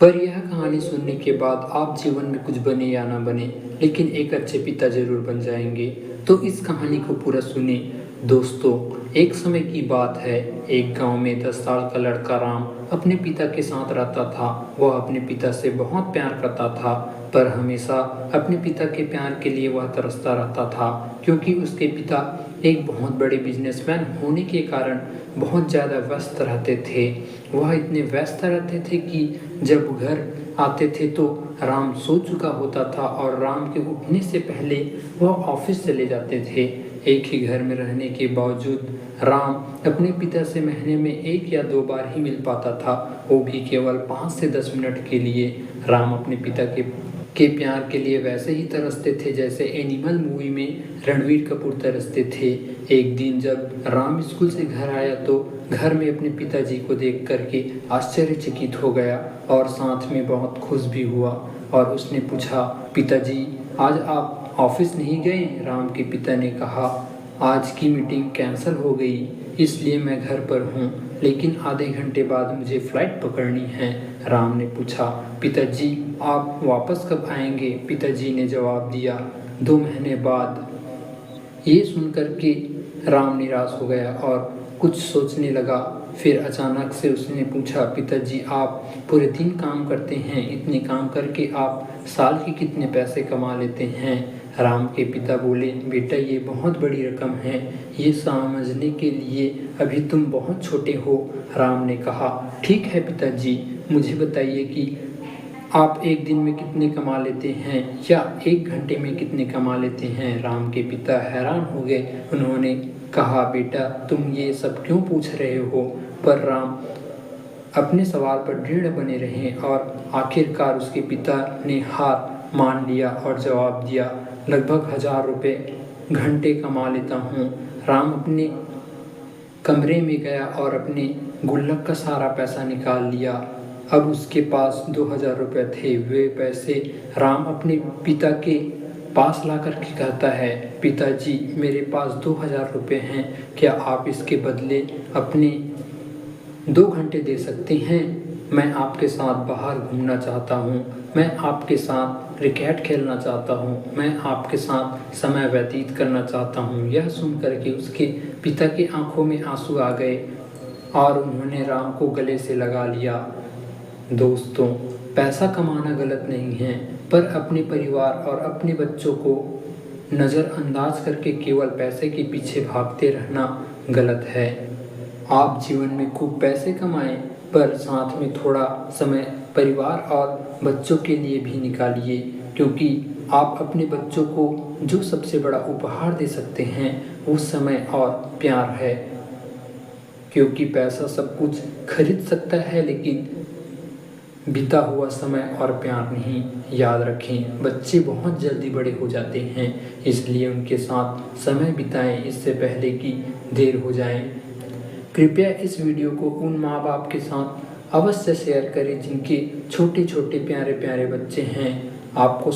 पर यह कहानी सुनने के बाद आप जीवन में कुछ बने या ना बने, लेकिन एक अच्छे पिता ज़रूर बन जाएँगे। तो इस कहानी को पूरा सुनिए। दोस्तों, एक समय की बात है, एक गाँव में 10 साल का लड़का राम अपने पिता के साथ रहता था। वह अपने पिता से बहुत प्यार करता था, पर हमेशा अपने पिता के प्यार के लिए वह तरसता रहता था, क्योंकि उसके पिता एक बहुत बड़े बिजनेसमैन होने के कारण बहुत ज़्यादा व्यस्त रहते थे। वह इतने व्यस्त रहते थे कि जब घर आते थे तो राम सो चुका होता था और राम के उठने से पहले वह ऑफिस चले जाते थे। एक ही घर में रहने के बावजूद राम अपने पिता से महीने में 1 या 2 बार ही मिल पाता था, वो भी केवल 5 से 10 मिनट के लिए। राम अपने पिता के प्यार के लिए वैसे ही तरसते थे जैसे एनिमल मूवी में रणवीर कपूर तरसते थे। एक दिन जब राम स्कूल से घर आया तो घर में अपने पिताजी को देख करके आश्चर्यचकित हो गया और साथ में बहुत खुश भी हुआ। और उसने पूछा, पिताजी, आज आप ऑफिस नहीं गए? राम के पिता ने कहा, आज की मीटिंग कैंसिल हो गई, इसलिए मैं घर पर हूँ, लेकिन आधे घंटे बाद मुझे फ्लाइट पकड़नी है। राम ने पूछा, पिताजी, आप वापस कब आएंगे? पिताजी ने जवाब दिया, 2 महीने बाद। ये सुनकर के राम निराश हो गया और कुछ सोचने लगा। फिर अचानक से उसने पूछा, पिताजी, आप पूरे दिन काम करते हैं, इतने काम करके आप साल के कितने पैसे कमा लेते हैं? राम के पिता बोले, बेटा, ये बहुत बड़ी रकम है, ये समझने के लिए अभी तुम बहुत छोटे हो। राम ने कहा, ठीक है पिताजी, मुझे बताइए कि आप एक दिन में कितने कमा लेते हैं या 1 घंटे में कितने कमा लेते हैं? राम के पिता हैरान हो गए। उन्होंने कहा, बेटा, तुम ये सब क्यों पूछ रहे हो? पर राम अपने सवाल पर दृढ़ बने रहे और आखिरकार उसके पिता ने हार मान लिया और जवाब दिया, लगभग 1000 रुपये घंटे कमा लेता हूँ। राम अपने कमरे में गया और अपने गुल्लक का सारा पैसा निकाल लिया। अब उसके पास 2000 रुपये थे। वे पैसे राम अपने पिता के पास ला कर के कहता है, पिताजी, मेरे पास 2000 रुपये हैं, क्या आप इसके बदले अपने 2 घंटे दे सकते हैं? मैं आपके साथ बाहर घूमना चाहता हूँ, मैं आपके साथ क्रिकेट खेलना चाहता हूँ, मैं आपके साथ समय व्यतीत करना चाहता हूँ। यह सुनकर के उसके पिता की आंखों में आंसू आ गए और उन्होंने राम को गले से लगा लिया। दोस्तों, पैसा कमाना गलत नहीं है, पर अपने परिवार और अपने बच्चों को नज़रअंदाज करके केवल पैसे के पीछे भागते रहना गलत है। आप जीवन में खूब पैसे कमाएं, पर साथ में थोड़ा समय परिवार और बच्चों के लिए भी निकालिए, क्योंकि आप अपने बच्चों को जो सबसे बड़ा उपहार दे सकते हैं वो समय और प्यार है। क्योंकि पैसा सब कुछ खरीद सकता है, लेकिन बीता हुआ समय और प्यार नहीं। याद रखें, बच्चे बहुत जल्दी बड़े हो जाते हैं, इसलिए उनके साथ समय बिताएं इससे पहले कि देर हो जाए। कृपया इस वीडियो को उन माँ बाप के साथ अवश्य शेयर करें जिनके छोटे छोटे प्यारे प्यारे बच्चे हैं। आपको